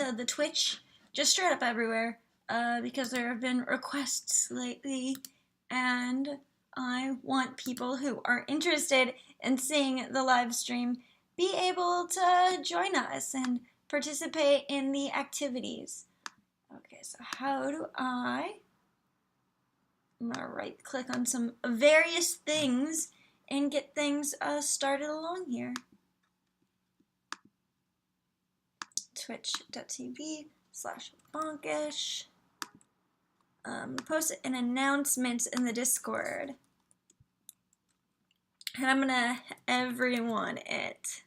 also the Twitch, just straight up everywhere, because there have been requests lately, and I want people who are interested in seeing the live stream be able to join us and participate in the activities. Okay, so how do I'm gonna right click on some various things and get things started along here. Twitch.tv/bonkish. Post an announcement in the Discord. And I'm gonna everyone it.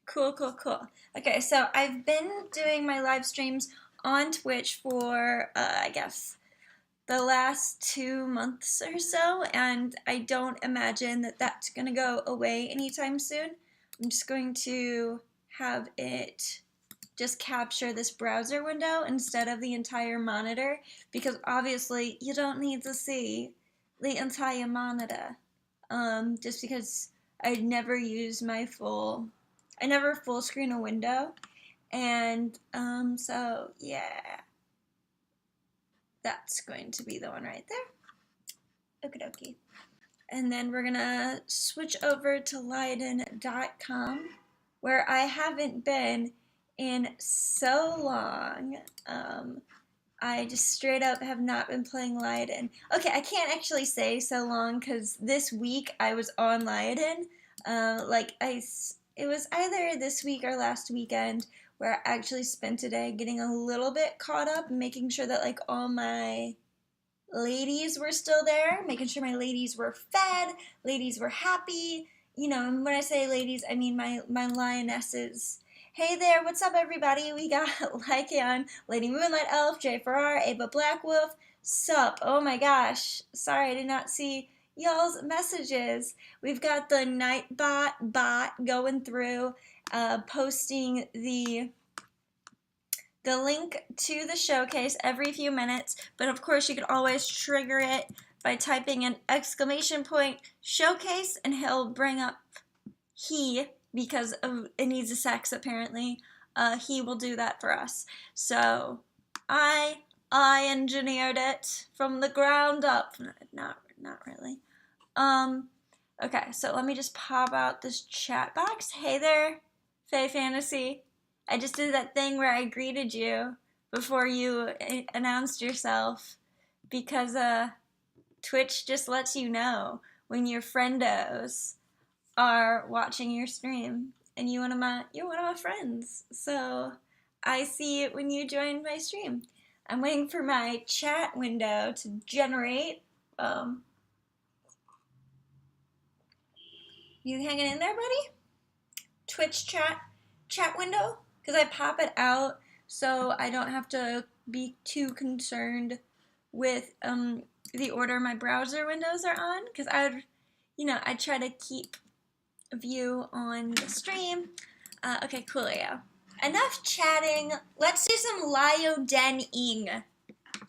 Cool. Okay, so I've been doing my live streams on Twitch for, I guess, the last 2 months or so, and I don't imagine that that's going to go away anytime soon. I'm just going to have it just capture this browser window instead of the entire monitor, because obviously you don't need to see the entire monitor, just because I never use my I never full screen a window, and so yeah, that's going to be the one right there. Okie dokie. And then we're gonna switch over to Lioden.com, where I haven't been in so long. I just straight up have not been playing Lioden. Okay, I can't actually say so long because this week I was on Lioden. It was either this week or last weekend where I actually spent a day getting a little bit caught up and making sure that like all my ladies were still there, making sure my ladies were fed, ladies were happy, you know, and when I say ladies, I mean my lionesses. Hey there, what's up everybody? We got Lycan, Lady Moonlight Elf, Jay Farrar, Ava Blackwolf, sup, oh my gosh, sorry I did not see y'all's messages. We've got the Nightbot bot going through, posting the link to the showcase every few minutes, but of course you can always trigger it by typing an !showcase, and he'll bring up he, because it needs a sex apparently. He will do that for us. So I engineered it from the ground up. Not really. Okay, so let me just pop out this chat box. Hey there, Faye Fantasy. I just did that thing where I greeted you before you announced yourself, because Twitch just lets you know when your friendos are watching your stream, and you're one of my friends. So I see it when you join my stream. I'm waiting for my chat window to generate. You hanging in there, buddy? Twitch chat window? Because I pop it out so I don't have to be too concerned with the order my browser windows are on, because I try to keep a view on the stream. Okay, coolio. Enough chatting. Let's do some Lioden-ing.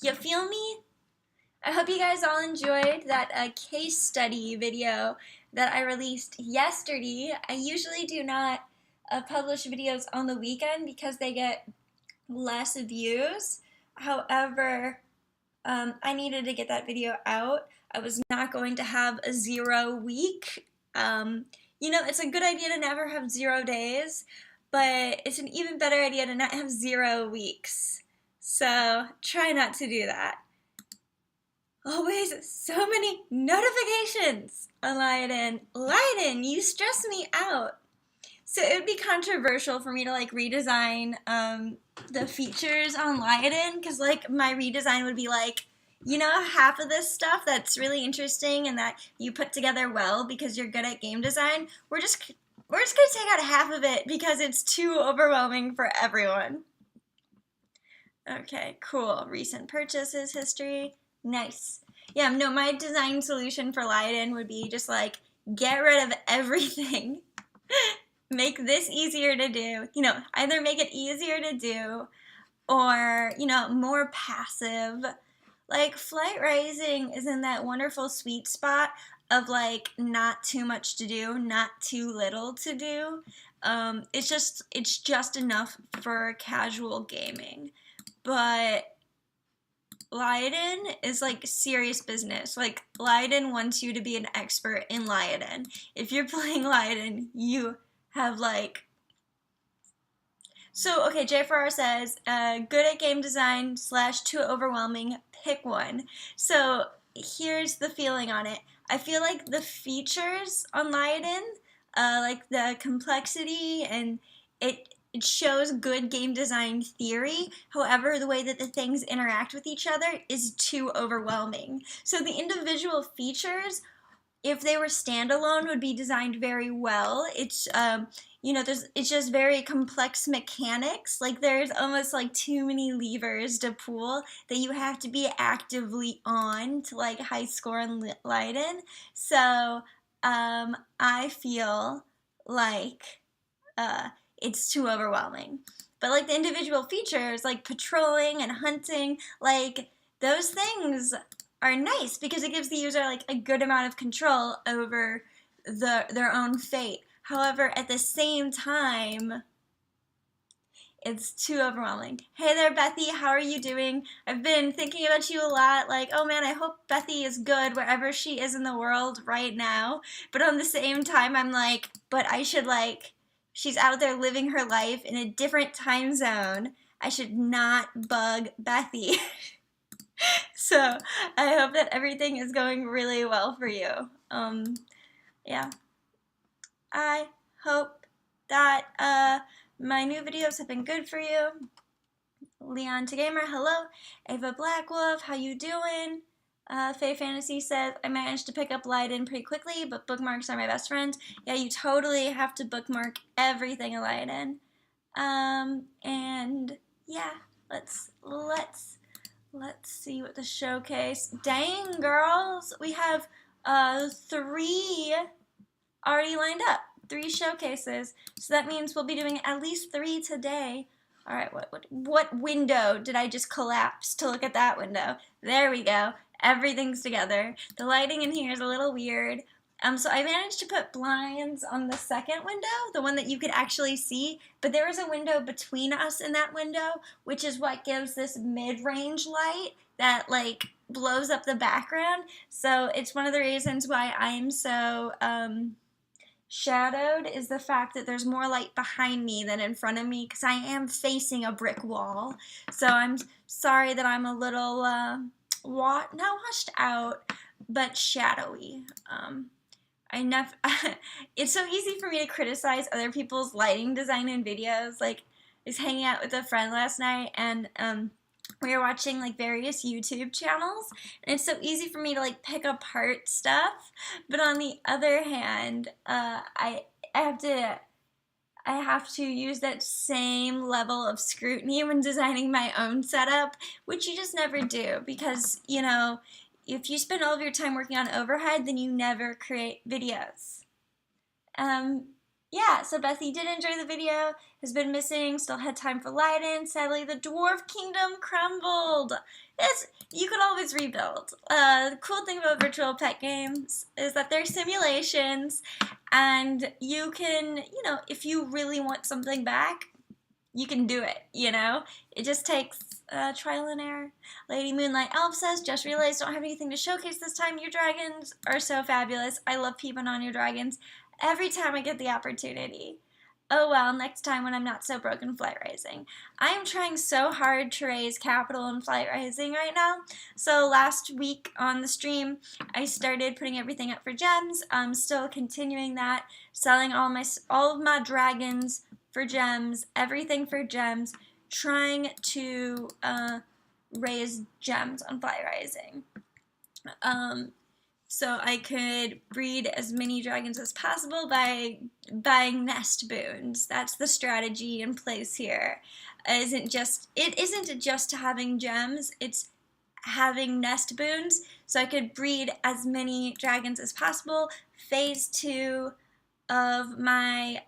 You feel me? I hope you guys all enjoyed that case study video that I released yesterday. I usually do not publish videos on the weekend because they get less views. However, I needed to get that video out. I was not going to have a 0 week. It's a good idea to never have 0 days, but it's an even better idea to not have 0 weeks. So try not to do that. Always so many notifications on Lydon. Lydon, you stress me out. So it would be controversial for me to like redesign the features on Lydon, because like my redesign would be like, half of this stuff that's really interesting and that you put together well because you're good at game design, we're just gonna take out half of it because it's too overwhelming for everyone. Okay, cool. Recent purchases history. Nice. Yeah, no, my design solution for Lydon would be just like get rid of everything. Make this easier to do. Either make it easier to do or, more passive. Like, Flight Rising is in that wonderful sweet spot of like not too much to do, not too little to do. It's just enough for casual gaming. But Lydon is like serious business. Like, Lydon wants you to be an expert in Lydon. If you're playing Lydon, you have like. So, okay, J4R says, good at game design / too overwhelming, pick one. So, here's the feeling on it. I feel like the features on Lioden, like the complexity, and it shows good game design theory. However, the way that the things interact with each other is too overwhelming. So, the individual features, if they were standalone, would be designed very well. It's it's just very complex mechanics. Like, there's almost like too many levers to pull that you have to be actively on to like high score in Lydon. So I feel like it's too overwhelming. But like the individual features, like patrolling and hunting, like those things are nice because it gives the user like a good amount of control over their own fate. However, at the same time, it's too overwhelming. Hey there, Bethy. How are you doing? I've been thinking about you a lot. Like, oh man, I hope Bethy is good wherever she is in the world right now. But on the same time, I'm like, but I should she's out there living her life in a different time zone. I should not bug Bethy. So I hope that everything is going really well for you. Yeah. I hope that my new videos have been good for you. Leon to Gamer, hello. Ava Black Wolf, how you doing? Faye Fantasy says, I managed to pick up Lydon pretty quickly, but bookmarks are my best friend. Yeah, you totally have to bookmark everything in Lydon. And yeah, let's see what the showcase. Dang, girls, we have 3 already lined up. 3 showcases. So that means we'll be doing at least 3 today. All right, what window did I just collapse to look at that window? There we go. Everything's together. The lighting in here is a little weird. So I managed to put blinds on the second window, the one that you could actually see, but there is a window between us in that window, which is what gives this mid-range light that like blows up the background. So it's one of the reasons why I'm so shadowed, is the fact that there's more light behind me than in front of me because I am facing a brick wall. So I'm sorry that I'm a little not washed out, but shadowy. It's so easy for me to criticize other people's lighting design in videos. Like, I was hanging out with a friend last night, and we were watching like various YouTube channels, and it's so easy for me to like pick apart stuff. But on the other hand, I have to use that same level of scrutiny when designing my own setup, which you just never do because, you know, if you spend all of your time working on overhead, then you never create videos. Yeah, so Bessie did enjoy the video, has been missing, still had time for Lydon. Sadly, the Dwarf Kingdom crumbled. You could always rebuild. The cool thing about virtual pet games is that they're simulations, and you can, if you really want something back, you can do it, It just takes trial and error. Lady Moonlight Elf says, just realized don't have anything to showcase this time. Your dragons are so fabulous. I love peeping on your dragons every time I get the opportunity. Oh well, next time when I'm not so broken Flight Rising. I am trying so hard to raise capital in Flight Rising right now. So last week on the stream, I started putting everything up for gems. I'm still continuing that, selling all of my dragons for gems, everything for gems, trying to raise gems on Flight Rising. So I could breed as many dragons as possible by buying nest boons. That's the strategy in place here. It isn't just having gems, it's having nest boons, so I could breed as many dragons as possible. Phase 2 of my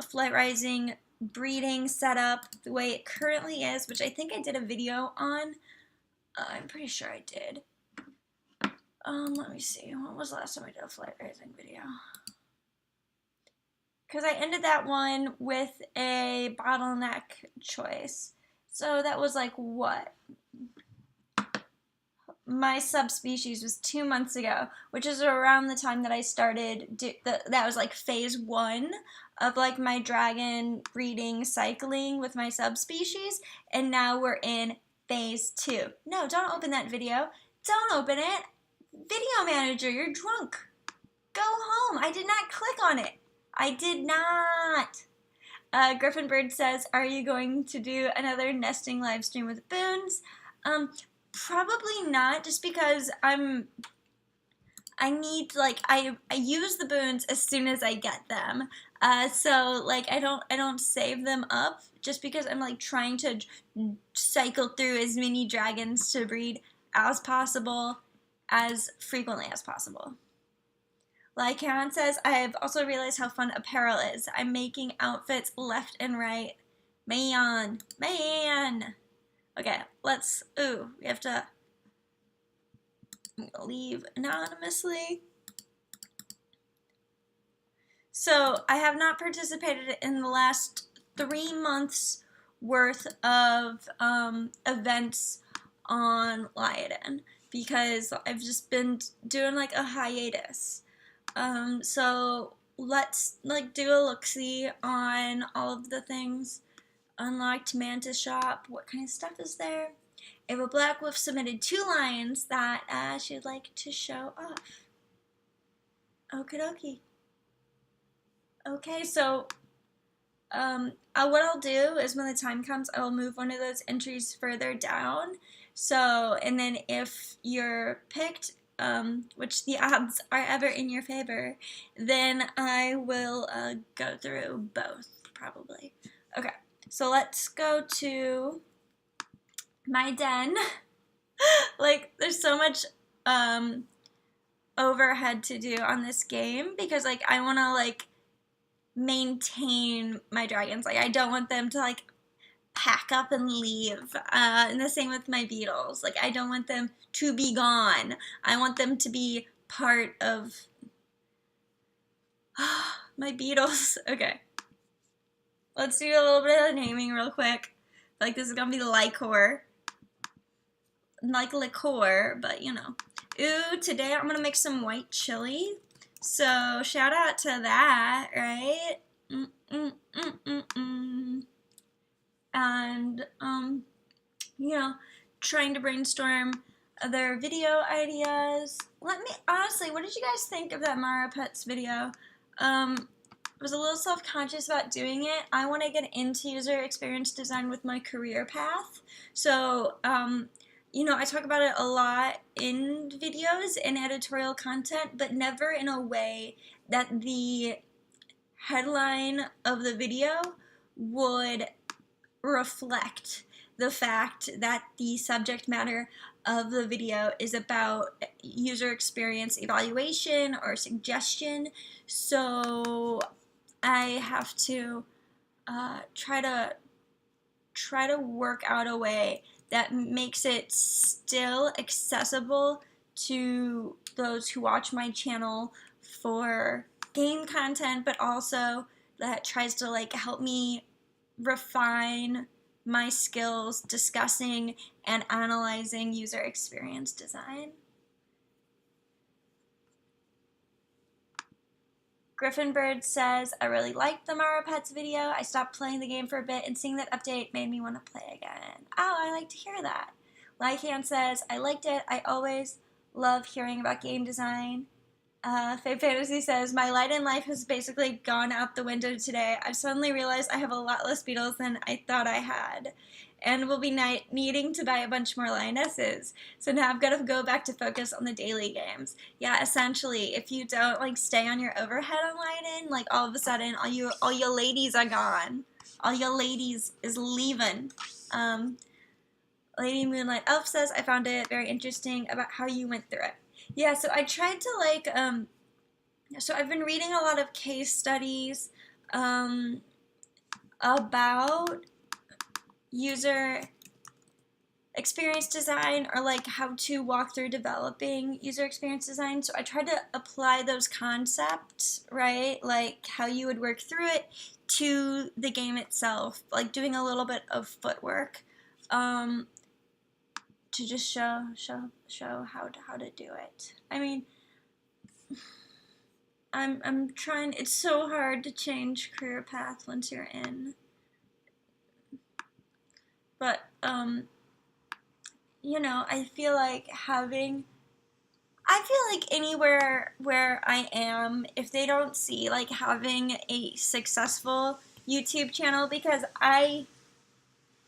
Flight Rising breeding setup, the way it currently is, which I think I did a video on. I'm pretty sure I did. Let me see. When was the last time I did a flight raising video? Because I ended that one with a bottleneck choice. So that was like what? My subspecies was 2 months ago, which is around the time that I started, that was like phase 1 of like my dragon breeding cycling with my subspecies, and now we're in phase 2. No, don't open that video. Don't open it. Video manager, you're drunk. Go home. I did not click on it. I did not. Griffin Bird says, are you going to do another nesting live stream with Boons? Probably not, just because I use the Boons as soon as I get them. So like I don't save them up, just because I'm like trying to cycle through as many dragons to breed as possible, as frequently as possible. Lycan says, I have also realized how fun apparel is. I'm making outfits left and right. Man. Okay, we have to leave anonymously. So I have not participated in the last 3 months worth of events on Lioden, because I've just been doing like a hiatus. So let's like do a look-see on all of the things. Unlocked Mantis Shop. What kind of stuff is there? Ava Black Wolf submitted 2 lines that she'd like to show off. Okie dokie. Okay, so what I'll do is when the time comes, I will move one of those entries further down. So, and then if you're picked, which the odds are ever in your favor, then I will go through both, probably. Okay, so let's go to my den. Like, there's so much overhead to do on this game, because like I want to like maintain my dragons. Like I don't want them to like pack up and leave. And the same with my beetles. Like I don't want them to be gone. I want them to be part of my beetles. Okay. Let's do a little bit of naming real quick. Like this is gonna be Lycor. Like liqueur, but you know. Ooh, today I'm gonna make some white chili. So shout out to that, right? And you know, trying to brainstorm other video ideas. Honestly, what did you guys think of that Mara Pets video? I was a little self-conscious about doing it. I want to get into user experience design with my career path. So, you know, I talk about it a lot in videos and editorial content, but never in a way that the headline of the video would reflect the fact that the subject matter of the video is about user experience evaluation or suggestion. So I have to try to work out a way that makes it still accessible to those who watch my channel for game content, but also that tries to like help me refine my skills discussing and analyzing user experience design. Griffin Bird says, I really liked the Mara Pets video. I stopped playing the game for a bit, and seeing that update made me want to play again. Oh, I like to hear that. Lycan says, I liked it. I always love hearing about game design. Fave Fantasy says, my Lydon life has basically gone out the window today. I've suddenly realized I have a lot less beetles than I thought I had, and will be needing to buy a bunch more lionesses. So now I've got to go back to focus on the daily games. Yeah, essentially, if you don't like stay on your overhead on Lydon, like all of a sudden, all your ladies are gone. All your ladies is leaving. Lady Moonlight Elf says, I found it very interesting about how you went through it. Yeah, so I tried to like, so I've been reading a lot of case studies about user experience design or like how to walk through developing user experience design. So I tried to apply those concepts, right? Like how you would work through it to the game itself, like doing a little bit of footwork to just show how to do it. I mean, I'm trying. It's so hard to change career path once you're in, but you know, I feel like anywhere where I am, if they don't see like having a successful YouTube channel, because I'm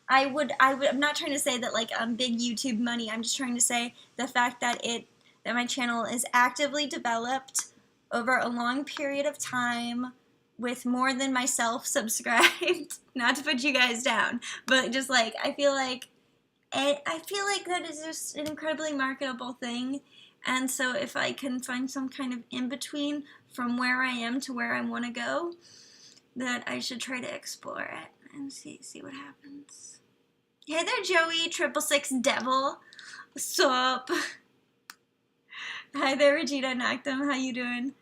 not trying to say that like big YouTube money. I'm just trying to say the fact that my channel is actively developed over a long period of time with more than myself subscribed. Not to put you guys down, but just like I feel like that is just an incredibly marketable thing. And so if I can find some kind of in-between from where I am to where I want to go, that I should try to explore it and see what happens. Hey there, Joey, 666 Devil. What's up? Hi there, Regina Noctum. How you doing?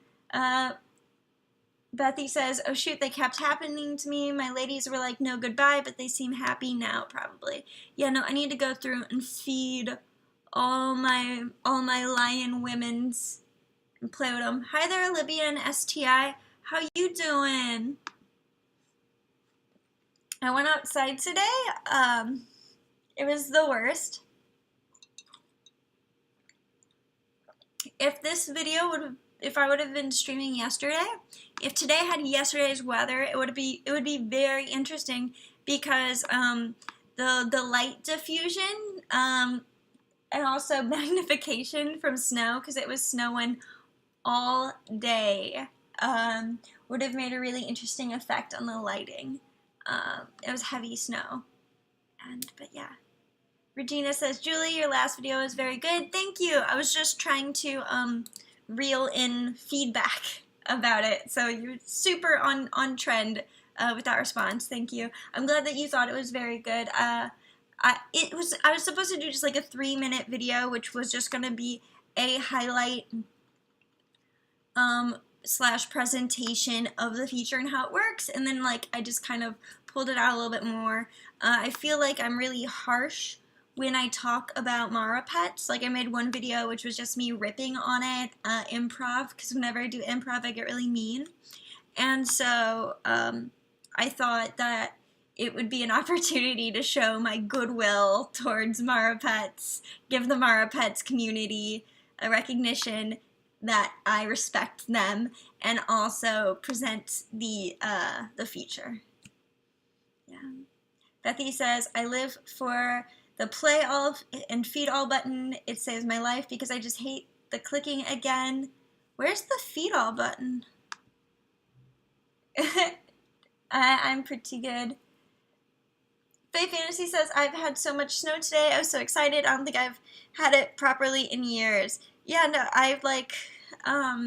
Bethy says, oh shoot, they kept happening to me. My ladies were like, no goodbye, but they seem happy now, probably. Yeah, no, I need to go through and feed all my lion women's and play with them. Hi there, Libya and STI. How you doing? I went outside today. It was the worst. If I would have been streaming yesterday, if today had yesterday's weather, it would be very interesting because the light diffusion and also magnification from snow, because it was snowing all day, would have made a really interesting effect on the lighting. It was heavy snow, but yeah. Regina says, Julie, your last video was very good. Thank you. I was just trying to reel in feedback about it. So you're super on trend with that response. Thank you. I'm glad that you thought it was very good. I was supposed to do just like a 3-minute video, which was just going to be a highlight / presentation of the feature and how it works. And then like I just kind of pulled it out a little bit more. I feel like I'm really harsh when I talk about Mara pets. Like I made one video which was just me ripping on it, improv, because whenever I do improv I get really mean. And so I thought that it would be an opportunity to show my goodwill towards Mara pets, give the Mara pets community a recognition that I respect them, and also present the feature. Yeah. Bethy says, I live for the play all and feed all button. It saves my life because I just hate the clicking again. Where's the feed all button? I'm pretty good. Faye Fantasy says, I've had so much snow today. I was so excited. I don't think I've had it properly in years. Yeah, no, I've like, I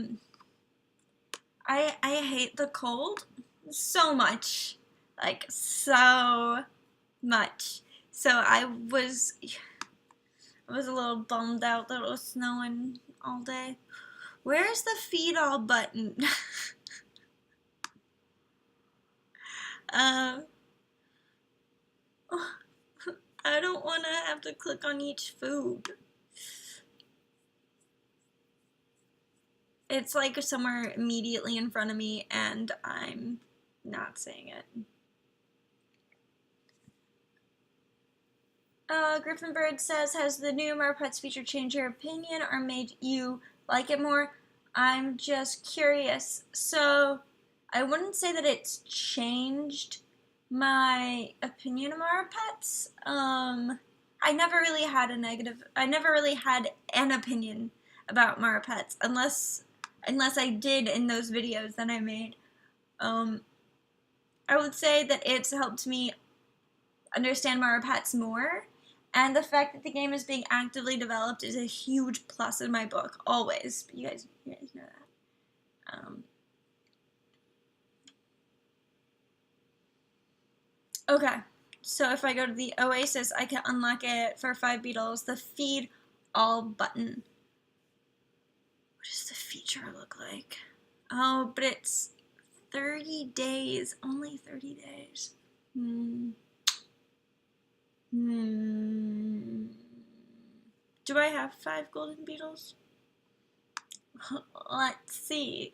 hate the cold so much. Like, so much. So I was a little bummed out that it was snowing all day. Where's the feed all button? I don't want to have to click on each food. It's like somewhere immediately in front of me and I'm not seeing it. Griffin Bird says, has the new Mara Pets feature changed your opinion or made you like it more? I'm just curious. So I wouldn't say that it's changed my opinion of Mara Pets. I never really had an opinion about Mara Pets unless I did in those videos that I made. I would say that it's helped me understand Mara Pets more, and the fact that the game is being actively developed is a huge plus in my book, always. But you guys know that. Okay. So if I go to the Oasis, I can unlock it for 5 beetles. The feed all button. What does the feature look like? Oh, but it's 30 days. Only 30 days. Do I have 5 golden beetles? Let's see.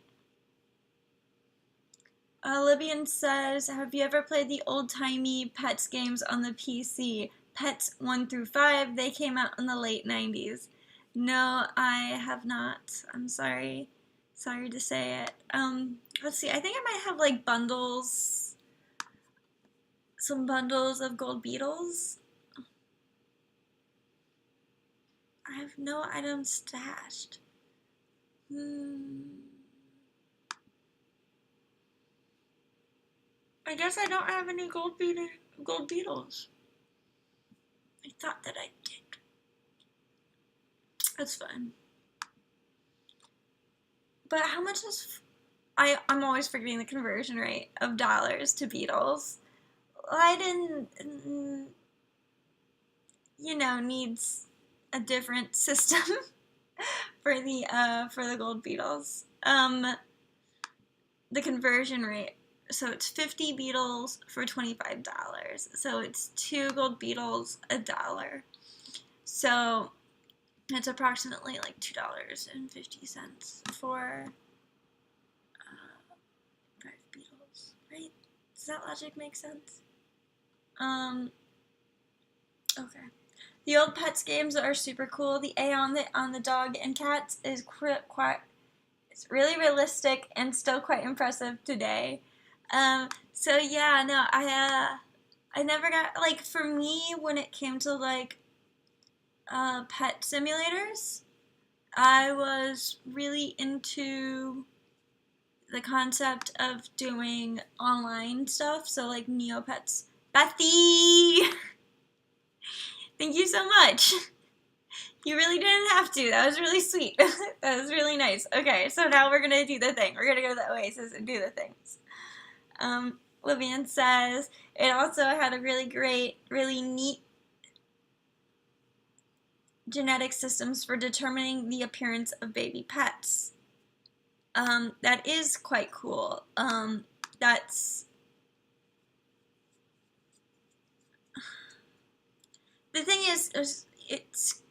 Libyan says, have you ever played the old-timey Pets games on the PC? Pets 1 through 5, they came out in the late 90s. No, I have not. I'm sorry. Sorry to say it. Let's see. I think I might have like bundles. Some bundles of gold beetles. I have no items stashed. I guess I don't have any gold beetles. I thought that I did. That's fine. But how much is... I'm always forgetting the conversion rate of dollars to beetles. Lydon, needs a different system for the gold beetles. The conversion rate. So it's 50 beetles for $25. So it's 2 gold beetles $1. So it's approximately like $2.50 for 5 beetles, right? Does that logic make sense? Okay. The old Pets games are super cool. The A on the dog and cats is it's really realistic and still quite impressive today. So yeah, no, I never got, like, for me, when it came to like pet simulators, I was really into the concept of doing online stuff. So like Neopets. Bethy! Thank you so much. You really didn't have to. That was really sweet. That was really nice. Okay, so now we're gonna do the thing. We're gonna go to the Oasis and do the things. Livian says it also had a really great, really neat genetic systems for determining the appearance of baby pets. That is quite cool. That's the thing is it's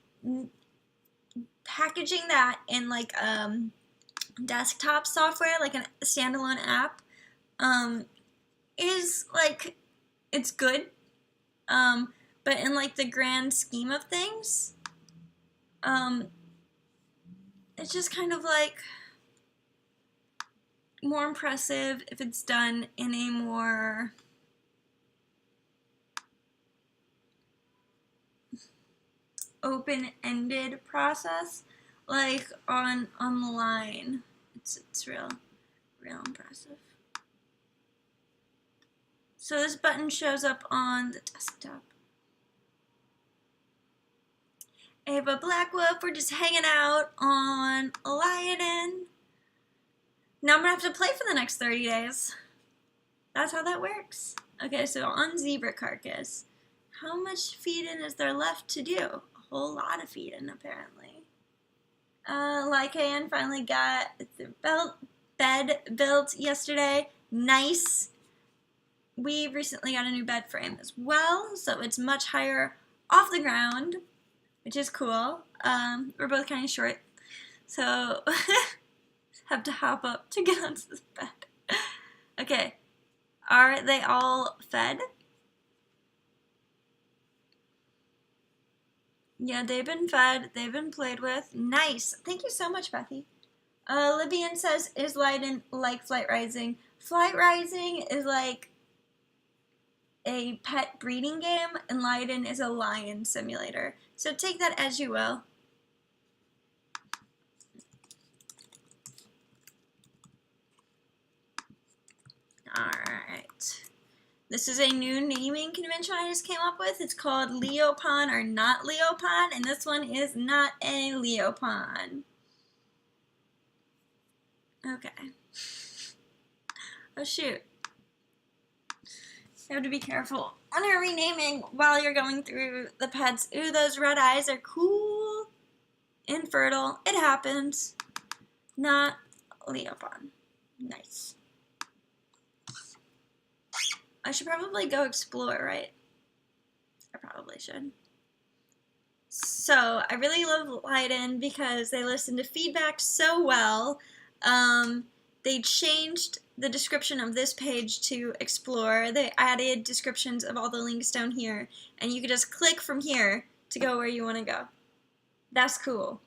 packaging that in like desktop software, like a standalone app, is like, it's good, but in like the grand scheme of things, it's just kind of like more impressive if it's done in a more open-ended process, like on the line. It's real impressive. So this button shows up on the desktop. Ava Blackwolf, we're just hanging out on Lioden. Now I'm gonna have to play for the next 30 days. That's how that works. Okay, so on Zebra Carcass, how much feeding is there left to do? A whole lot of feeding, apparently. Lycan finally got the bed built yesterday. Nice. We recently got a new bed frame as well, so it's much higher off the ground, which is cool. We're both kind of short, so have to hop up to get onto this bed. Okay, are they all fed? Yeah, they've been fed, they've been played with. Nice. Thank you so much, Bethy. Libyan says, is Lydon like Flight Rising? Flight Rising is like a pet breeding game, and Lydon is a lion simulator. So take that as you will. Alright. This is a new naming convention I just came up with. It's called Leopon or Not Leopon, and this one is not a Leopon. Okay. Oh shoot. I have to be careful. honor renaming while you're going through the pets. Ooh, those red eyes are cool. Infertile. It happens. Not Lioden. Nice. I should probably go explore, right? I probably should. So, I really love Lydon because they listen to feedback so well. They changed the description of this page to explore. They added descriptions of all the links down here, and you can just click from here to go where you want to go. That's cool.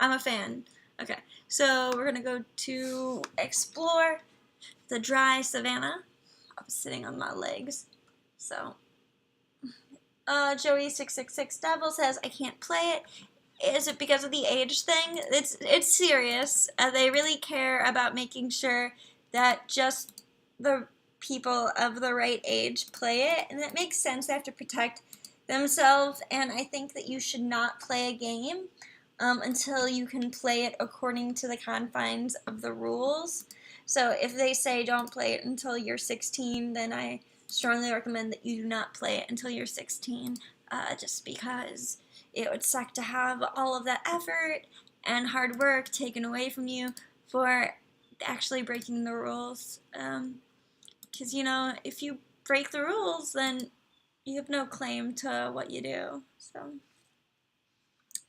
I'm a fan. Okay, so we're gonna go to explore the dry savanna. I'm sitting on my legs, so. Joey666 Devil says, I can't play it. Is it because of the age thing? It's serious. They really care about making sure that just the people of the right age play it, and it makes sense. They have to protect themselves, and I think that you should not play a game until you can play it according to the confines of the rules. So if they say don't play it until you're 16, then I strongly recommend that you do not play it until you're 16, just because it would suck to have all of that effort and hard work taken away from you for actually breaking the rules. Because, you know, if you break the rules, then you have no claim to what you do. So,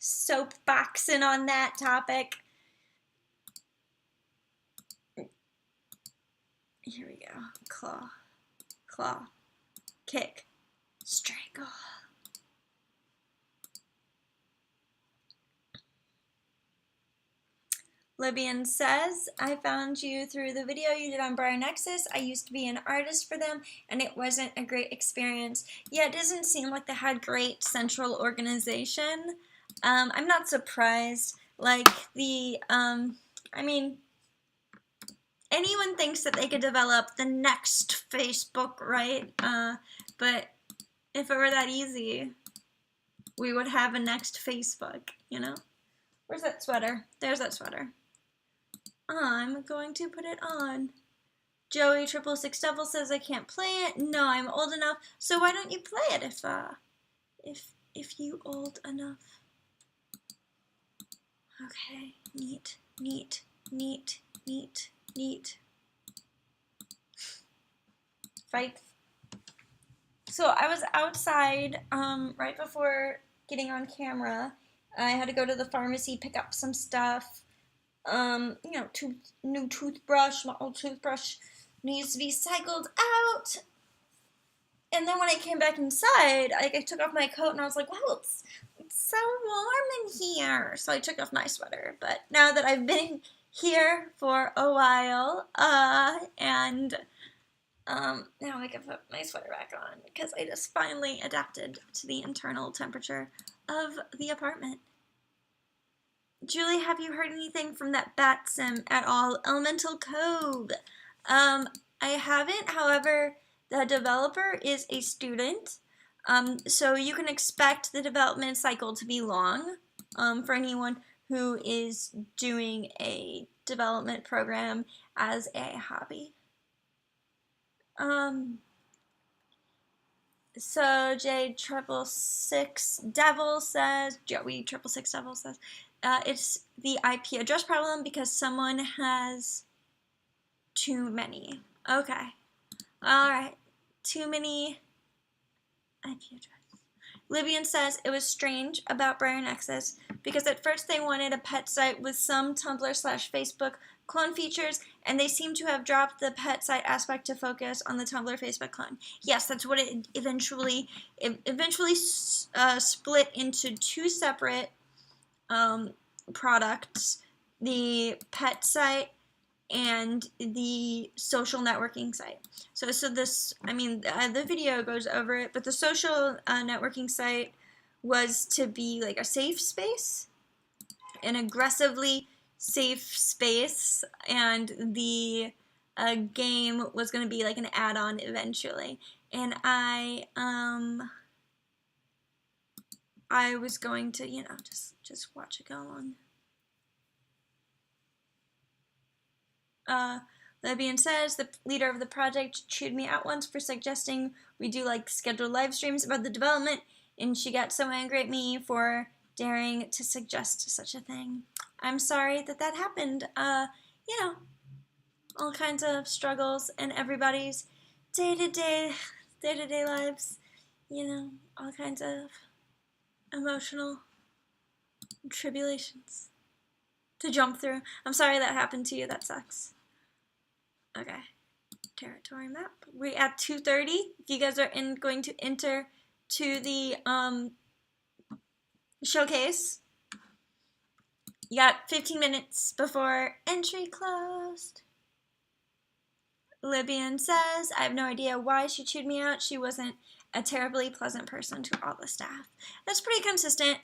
soapboxing on that topic. Here we go. Claw. Claw. Kick. Strangle. Libyan says, I found you through the video you did on Briar Nexus. I used to be an artist for them, and it wasn't a great experience. Yeah, it doesn't seem like they had great central organization. I'm not surprised. Like, I mean, anyone thinks that they could develop the next Facebook, right? But if it were that easy, we would have a next Facebook, you know? Where's that sweater? There's that sweater. I'm going to put it on. Joey666 Devil says I can't play it. No, I'm old enough. So why don't you play it if you old enough? Okay, neat, neat, neat, neat, neat. Fight. So I was outside right before getting on camera. I had to go to the pharmacy, pick up some stuff. You know, new toothbrush. My old toothbrush needs to be cycled out. And then when I came back inside, I took off my coat and I was like, wow, it's so warm in here. So I took off my sweater. But now that I've been here for a while, and now I can put my sweater back on because I just finally adapted to the internal temperature of the apartment. Julie, have you heard anything from that bat sim at all? Elemental Cove. I haven't. However, the developer is a student, so you can expect the development cycle to be long for anyone who is doing a development program as a hobby. So J666 Devil says, Joey666 Devil says, it's the IP address problem because someone has too many. Okay. Alright. Too many IP addresses. Libyan says it was strange about Briar Nexus because at first they wanted a pet site with some Tumblr/Facebook clone features, and they seem to have dropped the pet site aspect to focus on the Tumblr Facebook clone. Yes, that's what it eventually split into two separate products: the pet site and the social networking site. So this, I mean, the video goes over it, but the social networking site was to be like a safe space, an aggressively safe space, and the game was going to be like an add-on eventually. And I was going to, you know, just watch it go along. Libyan says, the leader of the project chewed me out once for suggesting we do like scheduled live streams about the development, and she got so angry at me for daring to suggest such a thing. I'm sorry that that happened. You know, all kinds of struggles in everybody's day-to-day lives. You know, all kinds of emotional tribulations to jump through. I'm sorry that happened to you. That sucks. Okay. Territory map. We're at 2:30. If you guys are going to enter to the showcase, you got 15 minutes before entry closed. Libyan says, I have no idea why she chewed me out. She wasn't a terribly pleasant person to all the staff. That's pretty consistent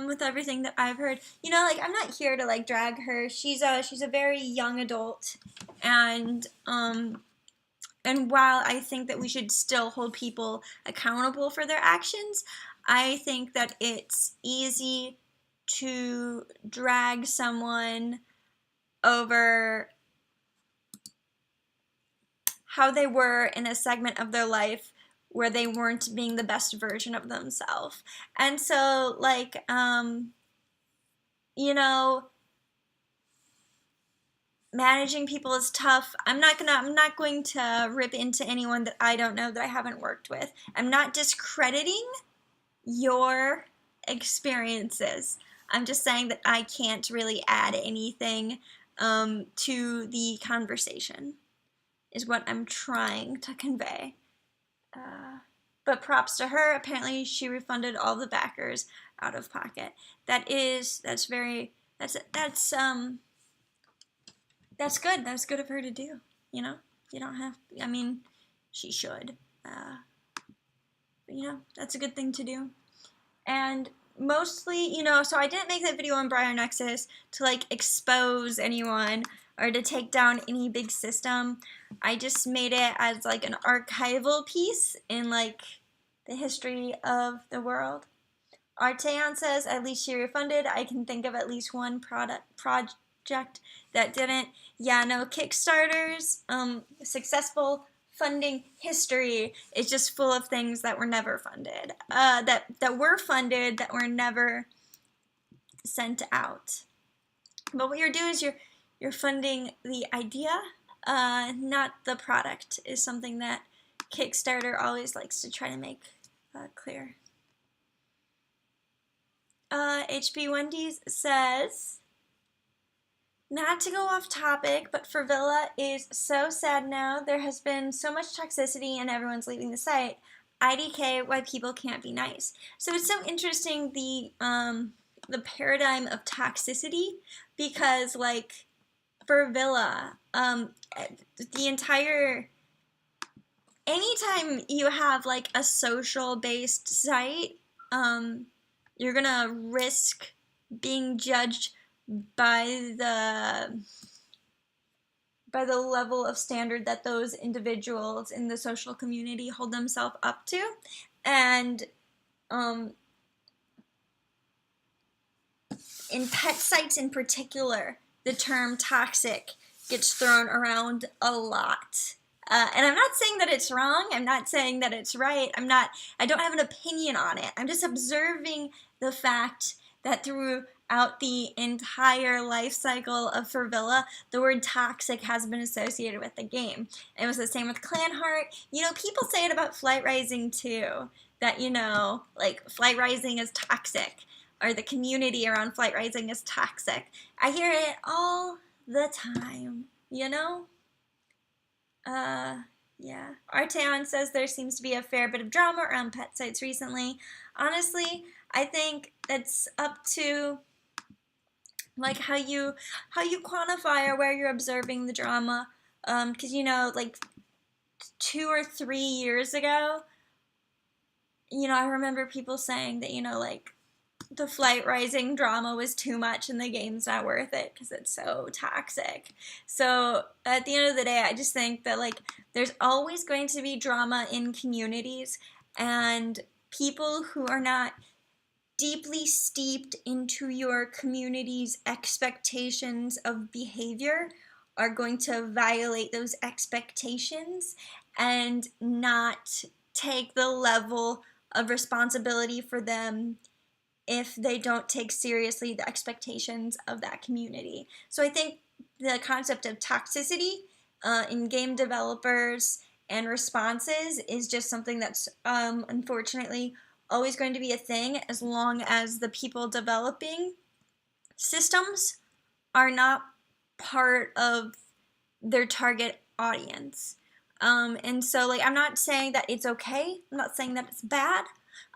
with everything that I've heard. You know, like, I'm not here to like drag her. She's a very young adult, and while I think that we should still hold people accountable for their actions, I think that it's easy to drag someone over how they were in a segment of their life where they weren't being the best version of themselves. And so, like, you know, managing people is tough. I'm not going to rip into anyone that I don't know, that I haven't worked with. I'm not discrediting your experiences. I'm just saying that I can't really add anything to the conversation, is what I'm trying to convey. But props to her. Apparently she refunded all the backers out of pocket. That's good. That's good of her to do. You know, you don't have, I mean, she should. But, you know, that's a good thing to do. And mostly, you know, so I didn't make that video on Briar Nexus to like expose anyone or to take down any big system. I just made it as like an archival piece in like the history of the world. Arteon says, at least she refunded. I can think of at least one project that didn't. Yeah, no, Kickstarters, successful funding history is just full of things that were never funded, that were funded that were never sent out. But what you're doing is you're funding the idea, not the product, is something that Kickstarter always likes to try to make clear. HB Wendy's says, not to go off topic, but Fervilla is so sad now. There has been so much toxicity and everyone's leaving the site. IDK, why people can't be nice. So it's so interesting, the paradigm of toxicity, because like Fervilla, the entire, anytime you have like a social based site, you're gonna risk being judged by the level of standard that those individuals in the social community hold themselves up to. And in pet sites in particular, the term toxic gets thrown around a lot. And I'm not saying that it's wrong. I'm not saying that it's right. I don't have an opinion on it. I'm just observing the fact that throughout the entire life cycle of Fervilla, the word toxic has been associated with the game. It was the same with Clan Heart. You know, people say it about Flight Rising too, that, you know, like Flight Rising is toxic, or the community around Flight Rising is toxic. I hear it all the time, you know? Yeah. Arteon says there seems to be a fair bit of drama around pet sites recently. Honestly, I think it's up to like how you quantify or where you're observing the drama. Because, you know, like 2 or 3 years ago, you know, I remember people saying that, you know, like the Flight Rising drama was too much and the game's not worth it because it's so toxic. So at the end of the day, I just think that like there's always going to be drama in communities, and people who are not deeply steeped into your community's expectations of behavior are going to violate those expectations and not take the level of responsibility for them if they don't take seriously the expectations of that community. So I think the concept of toxicity in game developers and responses is just something that's unfortunately always going to be a thing as long as the people developing systems are not part of their target audience. And so, like, I'm not saying that it's okay. I'm not saying that it's bad.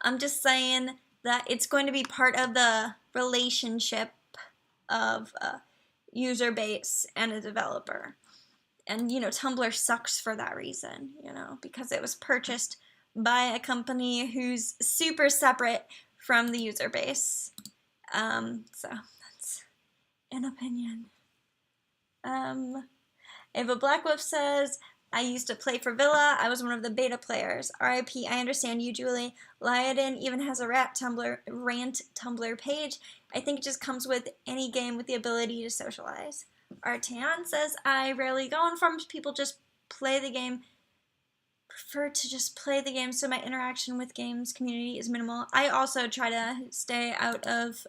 I'm just saying that it's going to be part of the relationship of a user base and a developer. And, you know, Tumblr sucks for that reason, you know, because it was purchased by a company who's super separate from the user base. So that's an opinion. Ava Blackwolf says, I used to play for Villa. I was one of the beta players. RIP, I understand you, Julie. Lioden even has a rant Tumblr page. I think it just comes with any game with the ability to socialize. Arteon says, I rarely go on forums. People just play the game. Prefer to just play the game, so my interaction with games community is minimal. I also try to stay out of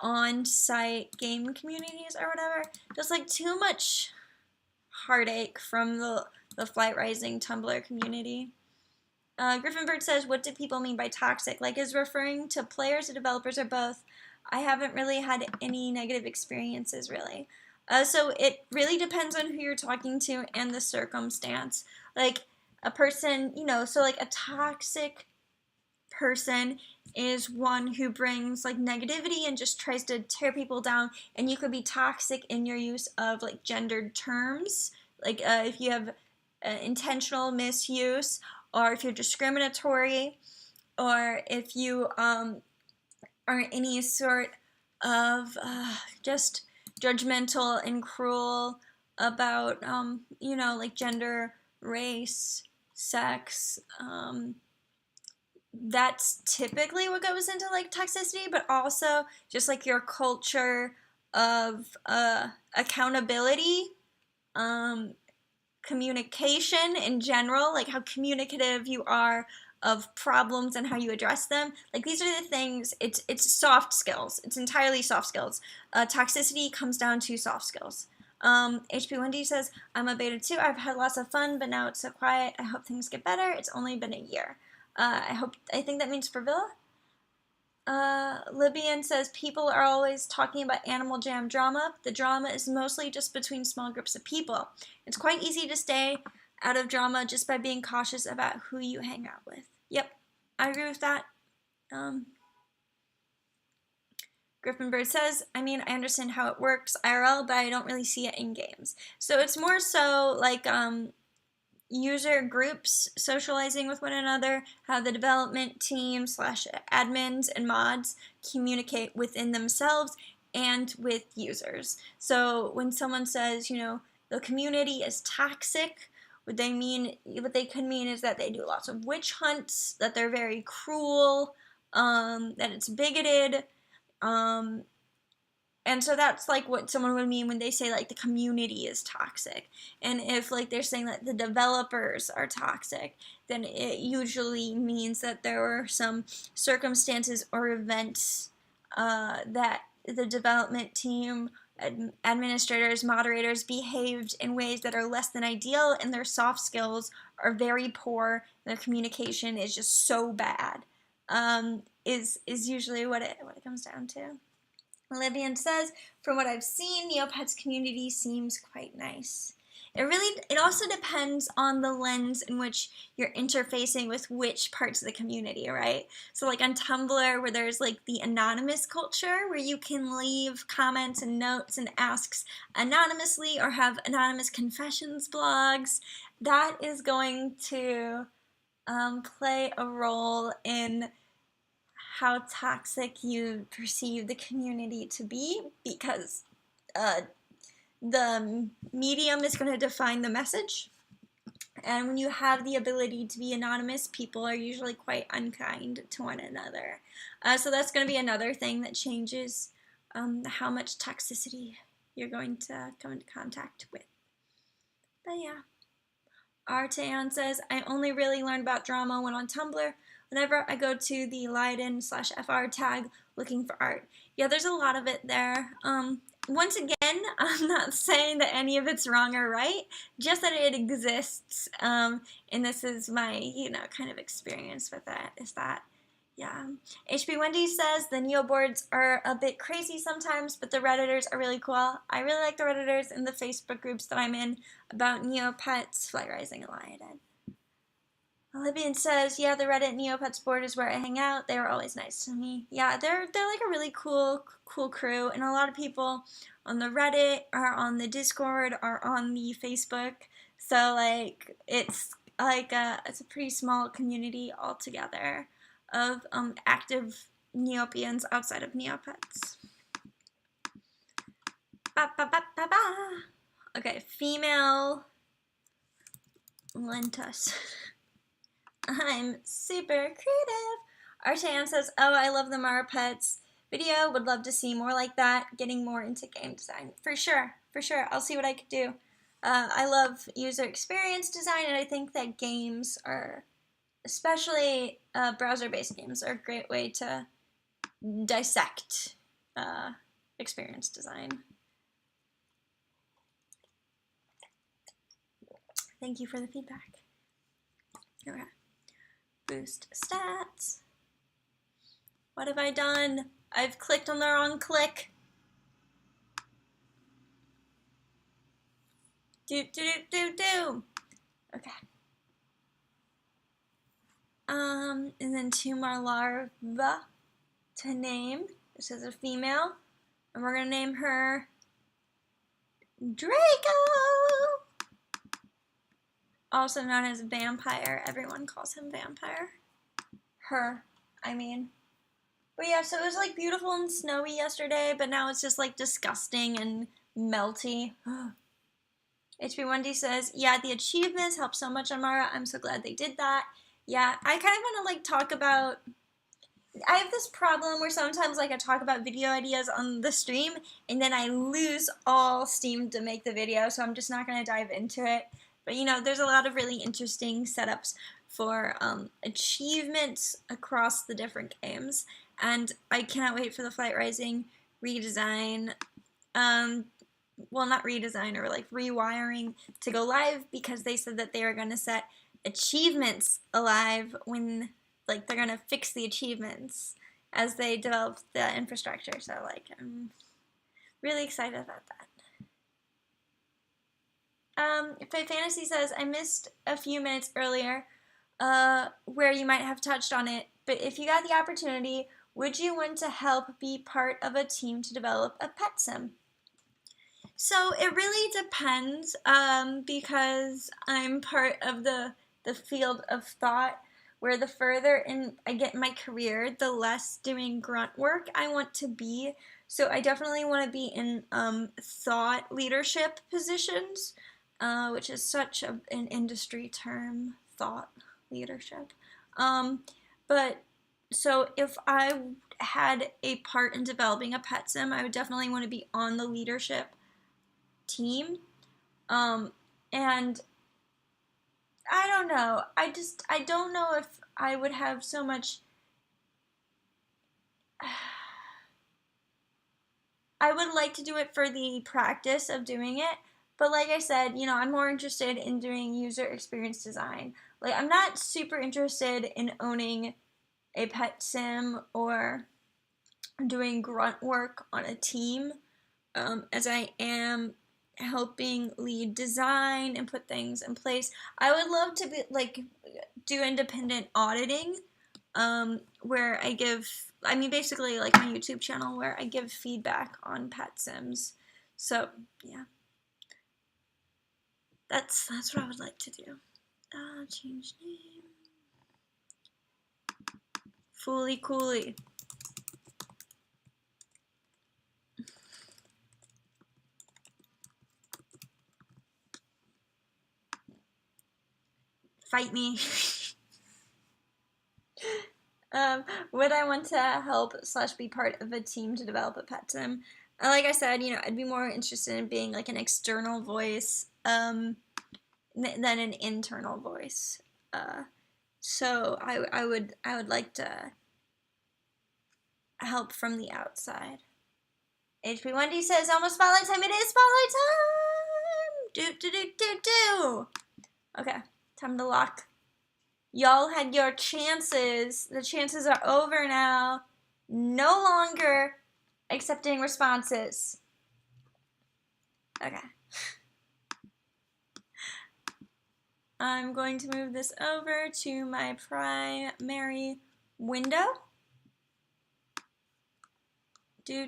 on-site game communities or whatever. Just like too much heartache from the Flight Rising Tumblr community. Griffinbird says, what do people mean by toxic? Like, is referring to players or developers or both? I haven't really had any negative experiences, really. So it really depends on who you're talking to and the circumstance. Like, a person, you know, so like a toxic person is one who brings like negativity and just tries to tear people down, and you could be toxic in your use of like gendered terms, like if you have intentional misuse, or if you're discriminatory, or if you are any sort of just judgmental and cruel about you know, like gender, race, sex. That's typically what goes into like toxicity, but also just like your culture of accountability, communication in general, like how communicative you are of problems and how you address them. Like, these are the things. It's soft skills. It's entirely soft skills. Toxicity comes down to soft skills. HP Wendy says, I'm a beta too. I've had lots of fun, but now it's so quiet. I hope things get better. It's only been a year. I think that means for Villa. Libyan says, people are always talking about Animal Jam drama. The drama is mostly just between small groups of people. It's quite easy to stay out of drama just by being cautious about who you hang out with. Yep, I agree with that. Griffinbird says, I mean, I understand how it works IRL, but I don't really see it in games. So it's more so like user groups socializing with one another, how the development team / admins and mods communicate within themselves and with users. So when someone says, you know, the community is toxic, what they could mean is that they do lots of witch hunts, that they're very cruel, that it's bigoted, and so that's like what someone would mean when they say like the community is toxic. And if like they're saying that the developers are toxic, then it usually means that there were some circumstances or events that the development team, administrators, moderators behaved in ways that are less than ideal, and their soft skills are very poor. Their communication is just so bad. Is usually what it comes down to. Livian says, from what I've seen, Neopets community seems quite nice. It also depends on the lens in which you're interfacing with which parts of the community, right? So like on Tumblr, where there's like the anonymous culture, where you can leave comments and notes and asks anonymously or have anonymous confessions blogs, that is going to play a role in how toxic you perceive the community to be, because the medium is going to define the message. And when you have the ability to be anonymous, people are usually quite unkind to one another. So that's going to be another thing that changes how much toxicity you're going to come into contact with. But yeah. Arteon says, I only really learned about drama when on Tumblr. Whenever I go to the Lydon/FR tag looking for art. Yeah, there's a lot of it there. Once again, I'm not saying that any of it's wrong or right, just that it exists. And this is my, kind of experience with it, is that, yeah. HB Wendy says, the Neo boards are a bit crazy sometimes, but the Redditors are really cool. I really like the Redditors in the Facebook groups that I'm in about Neopets, Flight Rising, and Lioden. Olivia says, yeah, the Reddit Neopets board is where I hang out. They were always nice to me. Yeah, they're like a really cool crew, and a lot of people on the Reddit are on the Discord or on the Facebook. So like it's a pretty small community altogether of active Neopians outside of Neopets. Okay, female Lentus. I'm super creative. Arteon says, oh, I love the Mara Pets video. Would love to see more like that. Getting more into game design. For sure. I'll see what I could do. I love user experience design, and I think that games are, especially browser-based games, are a great way to dissect experience design. Thank you for the feedback. Okay. Boost stats. What have I done? I've clicked on the wrong click. Do. Okay. And then 2 more larvae to name. This is a female, and we're gonna name her Draco, also known as Vampire. Everyone calls him Vampire. Her, I mean. But yeah, so it was like beautiful and snowy yesterday, but now it's just like disgusting and melty. HB Wendy says, yeah, the achievements help so much on Mara. I'm so glad they did that. Yeah, I kind of want to like talk about, I have this problem where sometimes like I talk about video ideas on the stream and then I lose all steam to make the video, so I'm just not going to dive into it. But there's a lot of really interesting setups for achievements across the different games, and I cannot wait for the Flight Rising redesign, well, not redesign, or like rewiring to go live, because they said that they are going to set achievements alive when, like, they're going to fix the achievements as they develop the infrastructure. So like I'm really excited about that. Faye Fantasy says, I missed a few minutes earlier where you might have touched on it, but if you got the opportunity, would you want to help be part of a team to develop a pet sim? So it really depends, because I'm part of the field of thought where the further in I get in my career, the less doing grunt work I want to be. So I definitely want to be in thought leadership positions, which is such an industry term, thought leadership. But so if I had a part in developing a pet sim, I would definitely want to be on the leadership team. And I don't know. I don't know if I would have so much. I would like to do it for the practice of doing it, but like I said, I'm more interested in doing user experience design. Like, I'm not super interested in owning a pet sim or doing grunt work on a team, as I am helping lead design and put things in place. I would love to be do independent auditing, where I give, basically like my YouTube channel where I give feedback on pet sims. So yeah, that's what I would like to do. Change name. Fooly Cooly. Fight me. Would I want to help / be part of a team to develop a pet sim? like I said, I'd be more interested in being like an external voice than an internal voice. So I would like to help from the outside. HP Wendy says almost spotlight time. It is spotlight time. Do. Okay, time to lock. Y'all had your chances. The chances are over now. No longer accepting responses. Okay. I'm going to move this over to my primary window. Do.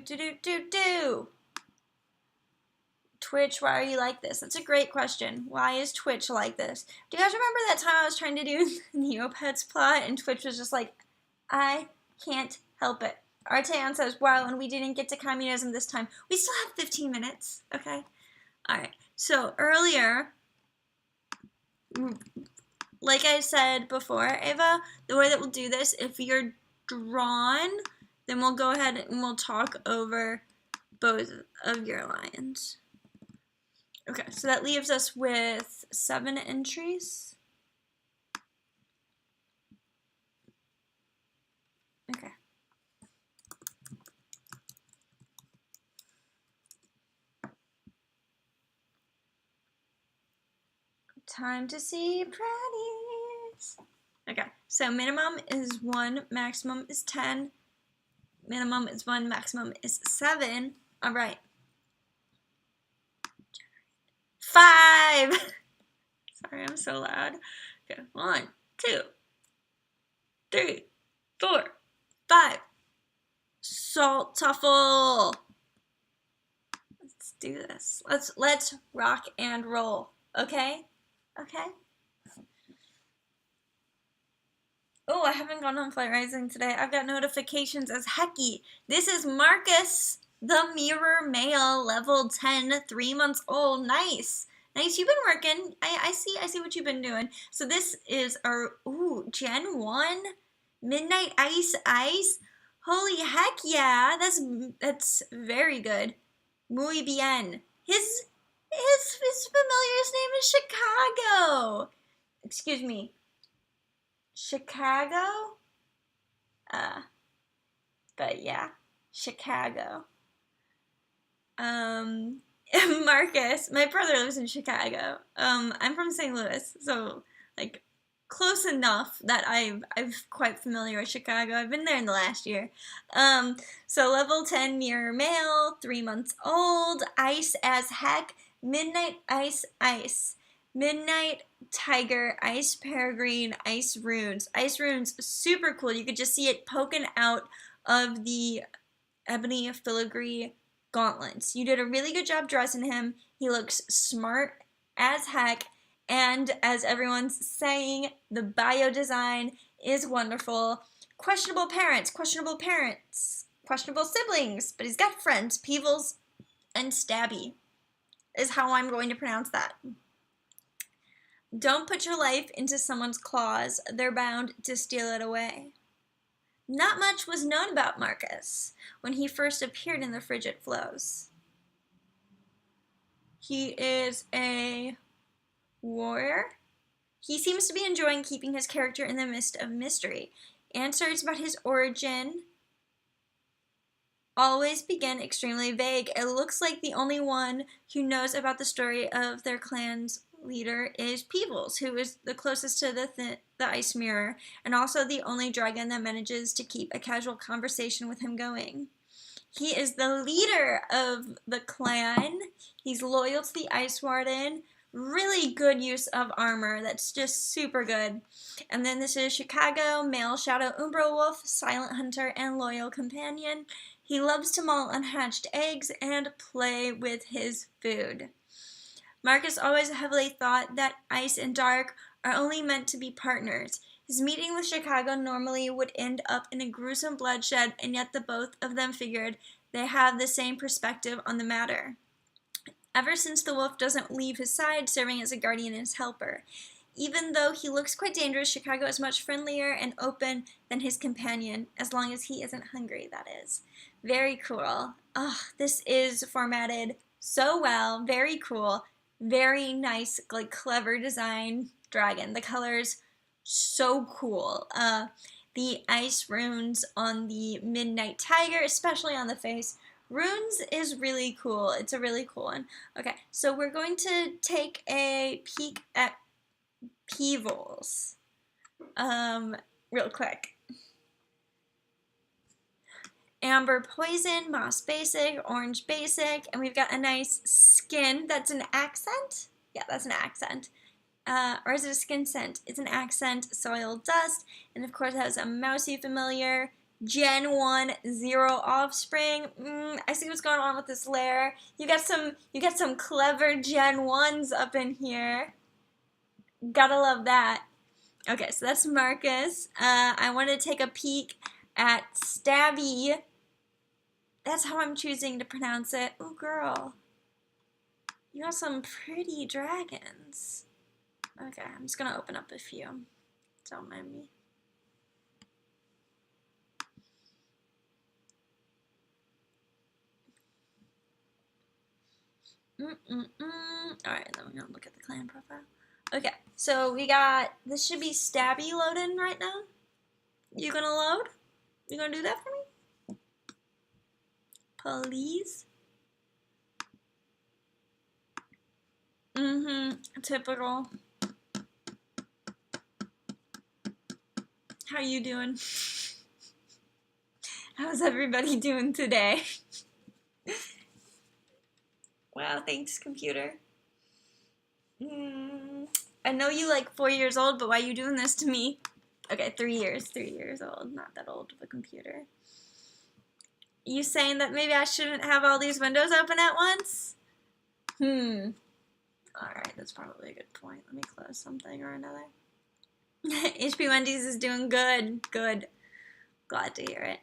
Twitch, why are you like this? That's a great question. Why is Twitch like this? Do you guys remember that time I was trying to do the Neopets plot and Twitch was just like, I can't help it. Arteon says, wow, and we didn't get to communism this time. We still have 15 minutes, okay? All right, so earlier, like I said before, Ava, the way that we'll do this, if you're drawn, then we'll go ahead and we'll talk over both of your lines. Okay, so that leaves us with 7 entries. Okay. Time to see pretties. Okay, so minimum is 1, maximum is 10. Minimum is 1, maximum is 7. All right. 5. Sorry, I'm so loud. Okay, 1, 2, 3, 4, 5. Salt Tuffle. Let's do this. Let's rock and roll. Okay? Okay? Oh, I haven't gone on Flight Rising today. I've got notifications as hecky. This is Marcus, the Mirror Male, level 10, 3 months old. Nice. Nice, you've been working. I see what you've been doing. So this is our, Gen 1, Midnight Ice. Holy heck yeah, that's very good. Muy bien. His familiar's name is Chicago. Excuse me. Chicago? But yeah, Chicago. Marcus, my brother lives in Chicago. I'm from St. Louis, so like close enough that I'm quite familiar with Chicago. I've been there in the last year. So level 10 Mirror Male, 3 months old, ice as heck, Midnight Ice. Midnight Tiger, Ice Peregrine, Ice Runes. Ice Runes, super cool. You could just see it poking out of the ebony filigree gauntlets. You did a really good job dressing him. He looks smart as heck. And as everyone's saying, the bio design is wonderful. Questionable parents, questionable siblings, but he's got friends, Peebles and Stabby is how I'm going to pronounce that. Don't put your life into someone's claws. They're bound to steal it away. Not much was known about Marcus when he first appeared in the Frigid Flows. He is a warrior. He seems to be enjoying keeping his character in the midst of mystery. Answers about his origin always begin extremely vague. It looks like the only one who knows about the story of their clan's leader is Peebles, who is the closest to the Ice Mirror, and also the only dragon that manages to keep a casual conversation with him going. He is the leader of the clan. He's loyal to the Ice Warden. Really good use of armor. That's just super good. And then this is Chicago, male shadow Umbro Wolf, silent hunter, and loyal companion. He loves to maul unhatched eggs and play with his food. Marcus always heavily thought that ice and dark are only meant to be partners. His meeting with Chicago normally would end up in a gruesome bloodshed, and yet the both of them figured they have the same perspective on the matter. Ever since the wolf doesn't leave his side, serving as a guardian and his helper. Even though he looks quite dangerous, Chicago is much friendlier and open than his companion, as long as he isn't hungry, that is. Very cool. Oh, this is formatted so well. Very cool. Very nice, like clever design dragon. The colors, so cool. The ice runes on the Midnight Tiger, especially on the face. Runes is really cool. It's a really cool one. Okay, so we're going to take a peek at Peebles real quick. Amber Poison, Moss Basic, Orange Basic, and we've got a nice skin that's an accent. Yeah, that's an accent. Or is it a skin scent? It's an accent, Soil Dust, and of course it has a Mousy Familiar, Gen 1, 0 Offspring. I see what's going on with this lair. You got some clever Gen 1s up in here. Gotta love that. Okay, so that's Marcus. I want to take a peek at Stabby. That's how I'm choosing to pronounce it. Oh, girl. You got some pretty dragons. Okay, I'm just going to open up a few. Don't mind me. Alright, then we're going to look at the clan profile. Okay, so we got, this should be Stabby Lioden right now. You gonna load? You gonna do that for me? Please? Typical. How you doing? How's everybody doing today? Wow, thanks, computer. I know you like 4 years old, but why are you doing this to me? Okay, 3 years. 3 years old. Not that old of a computer. You saying that maybe I shouldn't have all these windows open at once? Alright, that's probably a good point. Let me close something or another. HP Wendy's is doing good. Good. Glad to hear it.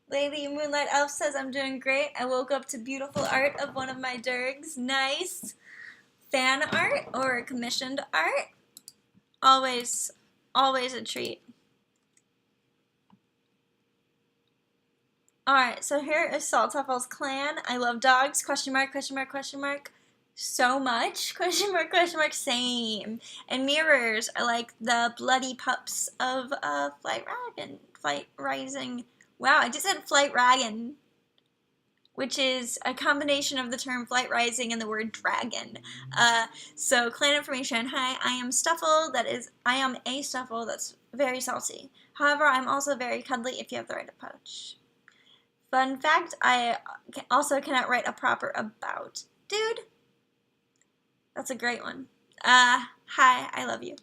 Lady Moonlight Elf says I'm doing great. I woke up to beautiful art of one of my Durgs. Nice. Fan art or commissioned art? Always a treat. Alright, so here is Saltuffel's clan. I love dogs. Question mark, question mark, question mark. So much. Question mark, same. And mirrors are like the bloody pups of Flight Rising. Wow, I just said Flight Dragon, which is a combination of the term Flight Rising and the word dragon. So clan information. Hi, I am I am a Stuffle that's very salty. However, I'm also very cuddly if you have the right approach. Fun fact, I also cannot write a proper about. Dude, that's a great one. Hi, I love you.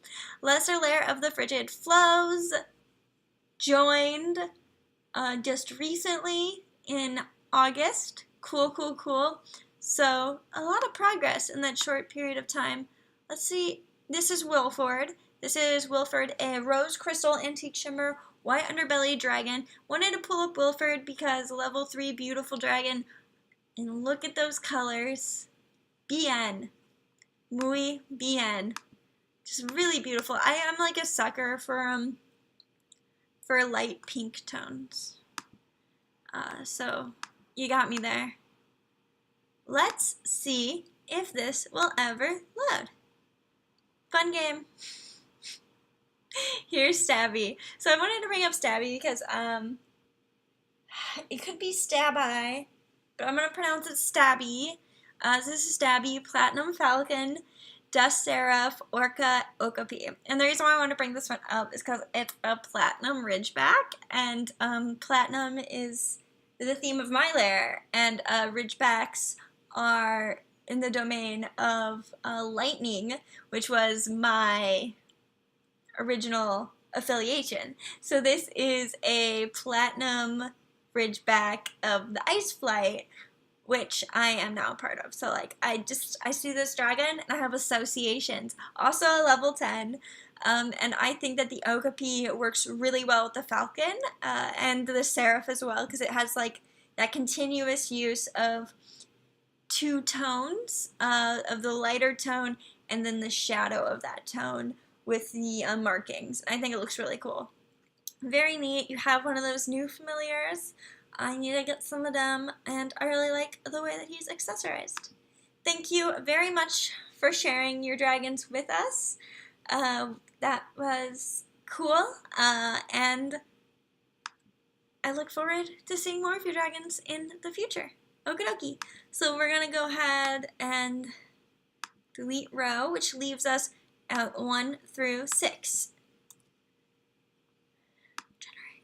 Lesser Lair of the Frigid Flows joined just recently in August. Cool. So, a lot of progress in that short period of time. Let's see. This is Wilford. A rose crystal antique shimmer white underbelly dragon. Wanted to pull up Wilford because level 3 beautiful dragon. And look at those colors. Bien. Muy bien. Just really beautiful. I am like a sucker for light pink tones. So you got me there. Let's see if this will ever load. Fun game. Here's Stabby. So I wanted to bring up Stabby because it could be Stabby, but I'm gonna pronounce it Stabby. This is Stabby, Platinum Falcon, Dust Seraph, Orca, Okapi. And the reason why I want to bring this one up is because it's a Platinum Ridgeback, and Platinum is the theme of my lair, and Ridgebacks are in the domain of Lightning, which was my original affiliation. So this is a Platinum Ridgeback of the Ice Flight, which I am now a part of. So like I see this dragon and I have associations. Also a level 10. And I think that the Okapi works really well with the Falcon and the Seraph as well, because it has like that continuous use of two tones, of the lighter tone and then the shadow of that tone with the markings. I think it looks really cool. Very neat. You have one of those new familiars. I need to get some of them, and I really like the way that he's accessorized. Thank you very much for sharing your dragons with us. That was cool, and I look forward to seeing more of your dragons in the future. Okie dokie. So we're going to go ahead and delete row, which leaves us at 1 through 6. Generate.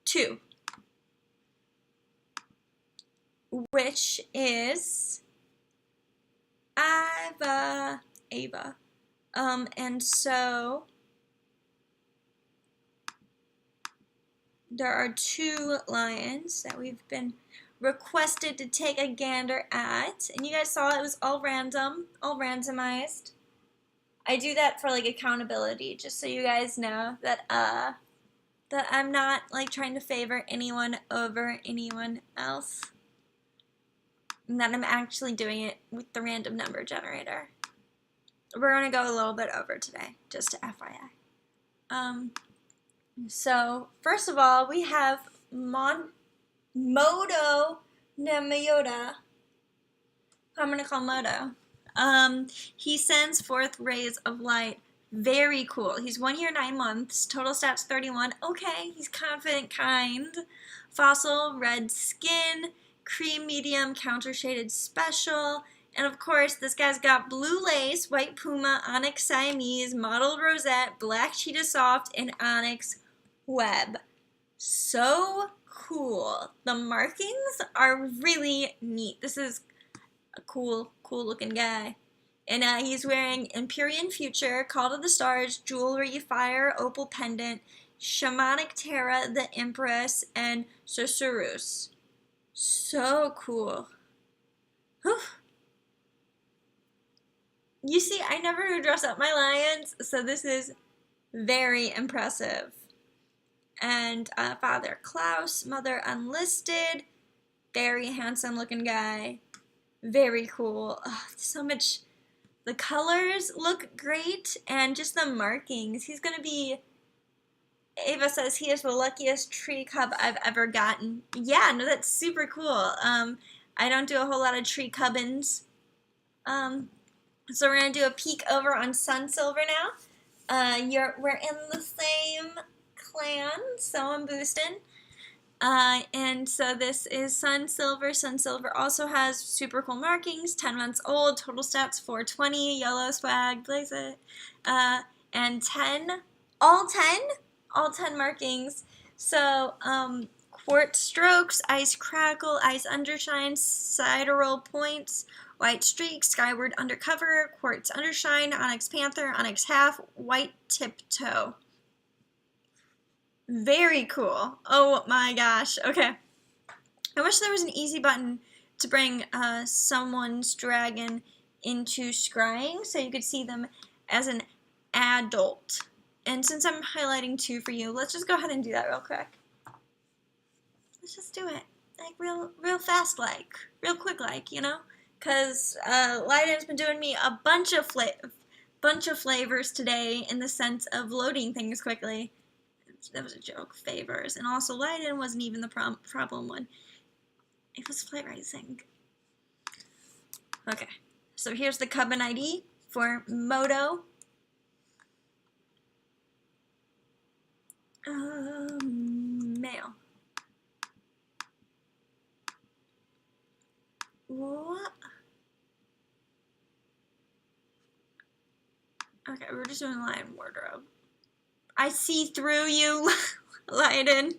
2, which is Ava. And so there are 2 lions that we've been requested to take a gander at, and you guys saw it was all random, all randomized. I do that for like accountability, just so you guys know that that I'm not like trying to favor anyone over anyone else, and that I'm actually doing it with the random number generator. We're gonna go a little bit over today, just to FYI. So first of all, we have Modo Namayota, who I'm gonna call Modo. He sends forth rays of light. Very cool. He's 1 year, 9 months. Total stats 31. Okay, he's confident, kind. Fossil, red skin. Cream medium, counter shaded special. And of course, this guy's got blue lace, white puma, onyx Siamese, mottled rosette, black cheetah soft, and onyx web. So cool. The markings are really neat. This is a cool looking guy. And he's wearing Empyrean Future, Call to the Stars, Jewelry, Fire, Opal Pendant, Shamanic Terra, the Empress, and Susurrus. So cool. Whew. You see, I never dress up my lions, so this is very impressive. And Father Klaus, Mother Unlisted, very handsome looking guy. Very cool. So much. The colors look great, and just the markings. He's going to be, Ava says he is the luckiest tree cub I've ever gotten. Yeah, no, that's super cool. I don't do a whole lot of tree cubbins. So we're going to do a peek over on Sun Silver now. We're in the same clan, so I'm boosting. And so this is Sun Silver. Sun Silver also has super cool markings, 10 months old, total stats 420, yellow swag, blaze it, and 10, all 10 markings. So, quartz strokes, ice crackle, ice undershine, sidereal points, white streak, skyward undercover, quartz undershine, onyx panther, onyx half, white tiptoe. Very cool. Oh my gosh. Okay. I wish there was an easy button to bring someone's dragon into scrying so you could see them as an adult. And since I'm highlighting 2 for you, let's just go ahead and do that real quick. Let's just do it. Like real fast like. Real quick like, you know? Because Lydon's been doing me a bunch of flavors today in the sense of loading things quickly. That was a joke. Favors. And also, Lydon wasn't even the problem one. It was flight rising. Okay. So here's the Cubbin ID for Modo. Male. What? Okay, we're just doing lion wardrobe. I see through you, Lydon.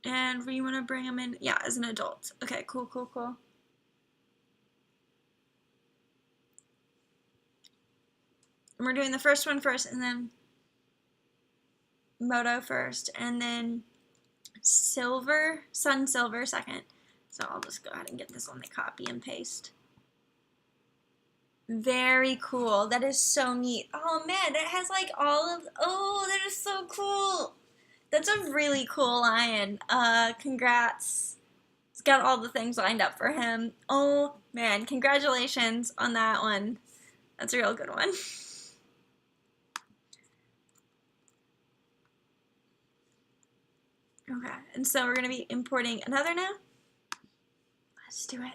And we want to bring him in, yeah, as an adult. Okay, cool. And we're doing the first one first, and then Modo first, and then Sun Silver second. So I'll just go ahead and get this on the copy and paste. Very cool. That is so neat. Oh man, that has like all of, oh, that is so cool. That's a really cool lion. Congrats. He's got all the things lined up for him. Oh man, congratulations on that one. That's a real good one. Okay, and so we're gonna be importing another now. Let's do it.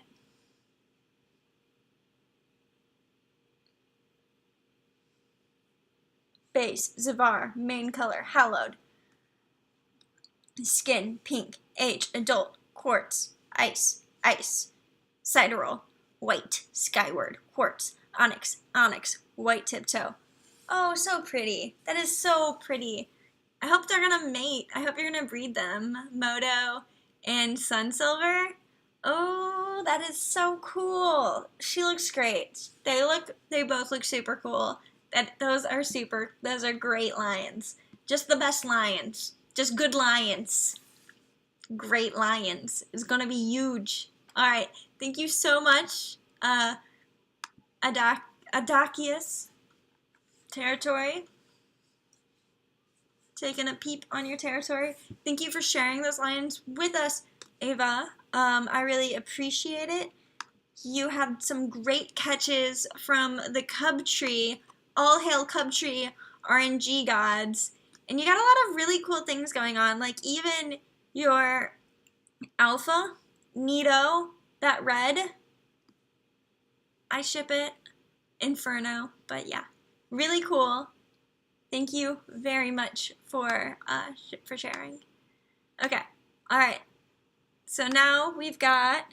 Base, Zavar, main color, hallowed. Skin, pink. Age, adult. Quartz, ice, ice. Sideroll, white. Skyward, quartz. Onyx, onyx. White tiptoe. Oh, so pretty. That is so pretty. I hope they're gonna mate. I hope you're gonna breed them. Moto and Sunsilver. Oh, that is so cool. She looks great. They both look super cool. Those are great lions. Just the best lions. Just good lions. Great lions. It's gonna be huge. Alright, thank you so much, Adakius territory. Taking a peep on your territory. Thank you for sharing those lions with us, Ava. I really appreciate it. You had some great catches from the Cub Tree. All hail Cub Tree RNG gods. And you got a lot of really cool things going on. Like even your Alpha, Nito, that red. I ship it. Inferno. But yeah, really cool. Thank you very much for sharing. Okay, all right. So now we've got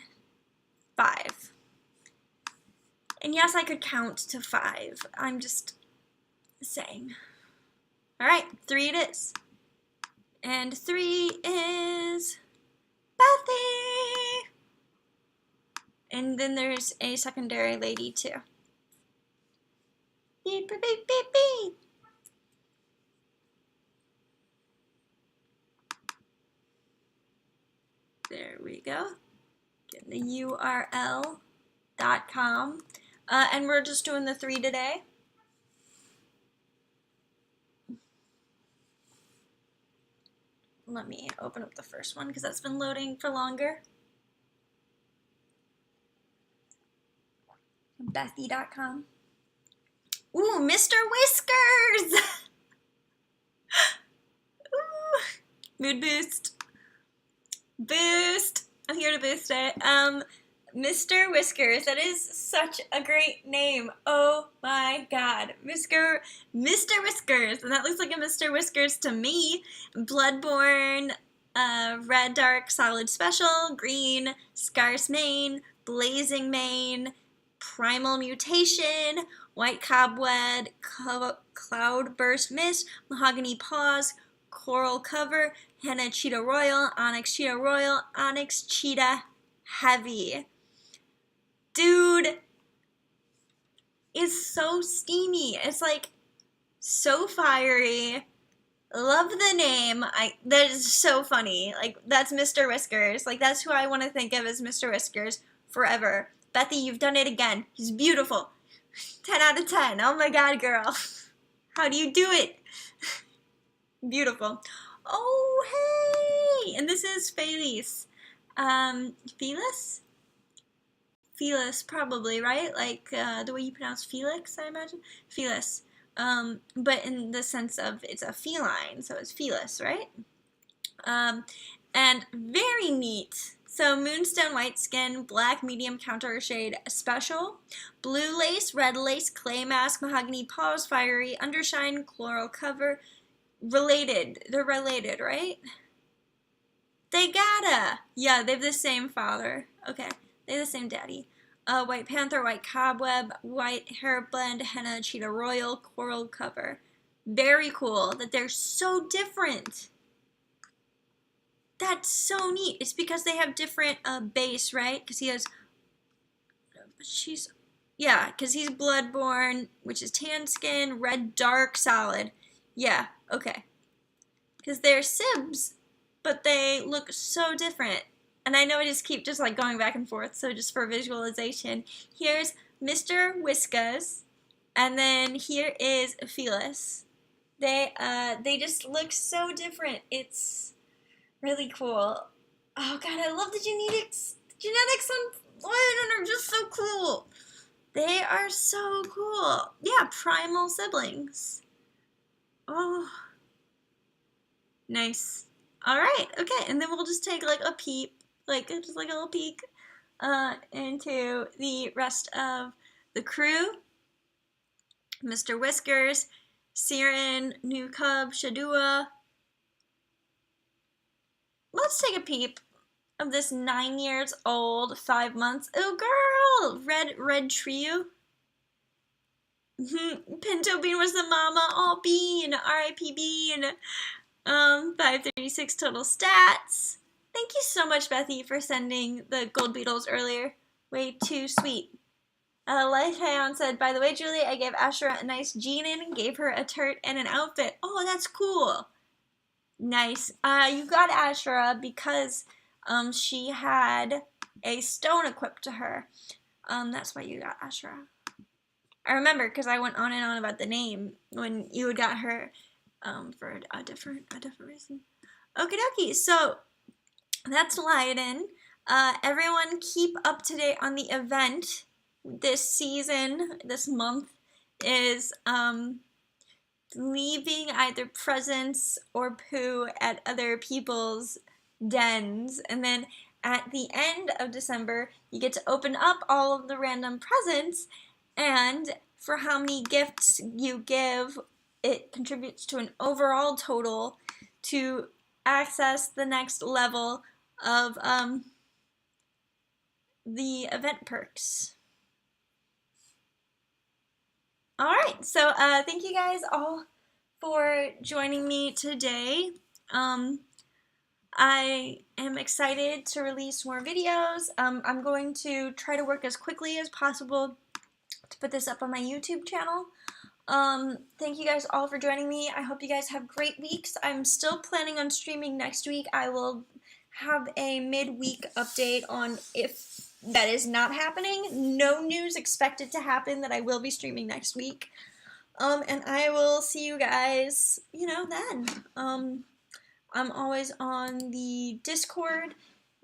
5. And yes, I could count to 5. I'm just saying. All right, 3 it is. And 3 is Bethy. And then there's a secondary lady too. Beep, beep, beep, beep, beep. There we go. Get the URL.com. And we're just doing the 3 today. Let me open up the first one because that's been loading for longer. Bethy.com. Ooh, Mr. Whiskers! Ooh. Mood boost. Boost! I'm here to boost it. Mr. Whiskers, that is such a great name. Oh my god. Mr. Whiskers, and that looks like a Mr. Whiskers to me. Bloodborne, red dark solid special, green, scarce mane, blazing mane, primal mutation, white cobweb, cloudburst mist, mahogany paws, coral cover, henna cheetah royal, onyx cheetah heavy. Dude, it's so steamy. It's like so fiery. Love the name. That is so funny. Like that's Mr. Whiskers. Like that's who I want to think of as Mr. Whiskers forever. Bethy, you've done it again. He's beautiful. 10 out of 10. Oh my god, girl. How do you do it? Beautiful. Oh, hey! And this is Felice. Felis? Felis, probably, right? Like the way you pronounce Felix, I imagine? Felis. But in the sense of it's a feline, so it's Felis, right? And very neat. So moonstone white skin, black medium counter shade special, blue lace, red lace, clay mask, mahogany paws, fiery undershine, coral cover. Related. They're related, right? They gotta. Yeah, they have the same father. Okay, they have the same daddy. White panther, white cobweb, white hair blend, henna, cheetah royal, coral cover. Very cool that they're so different. That's so neat. It's because they have different base, right? Because he has, yeah, because he's bloodborne, which is tan skin, red dark solid. Yeah, okay. Because they're sibs, but they look so different. and I know I just keep just like going back and forth, so just for visualization, here's Mr. Whiskas, and then here is Phyllis. They just look so different. It's really cool. Oh god, I love the genetics on Lydon are just so cool. They are so cool. Yeah, primal siblings. Oh, nice. All right, okay, and then we'll just take like a peep, like just like a little peek, into the rest of the crew. Mr. Whiskers, Siren, New Cub, Shadua. Let's take a peep of this 9 years old, 5 months. Oh, girl! Red trio. Pinto Bean was the mama. Oh, Bean. R.I.P. Bean. 536 total stats. Thank you so much, Bethy, for sending the gold beetles earlier. Way too sweet. Lifehayon said, by the way, Julie, I gave Ashura a nice jean and gave her a turt and an outfit. Oh, that's cool. Nice. You got Ashura because she had a stone equipped to her. That's why you got Ashura. I remember because I went on and on about the name when you had got her for a different reason. Okie dokie. So that's Lioden. Everyone keep up to date on the event. This season, this month, is leaving either presents or poo at other people's dens, and then at the end of December you get to open up all of the random presents, and for how many gifts you give, it contributes to an overall total to access the next level of the event perks. Alright, so thank you guys all for joining me today. I am excited to release more videos. I'm going to try to work as quickly as possible to put this up on my YouTube channel. Thank you guys all for joining me. I hope you guys have great weeks. I'm still planning on streaming next week. I will have a midweek update on if that is not happening. No news expected to happen that I will be streaming next week. And I will see you guys, then. I'm always on the Discord.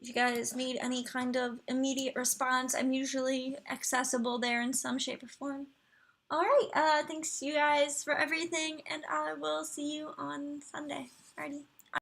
If you guys need any kind of immediate response, I'm usually accessible there in some shape or form. Alright, thanks you guys for everything, and I will see you on Sunday. Alrighty.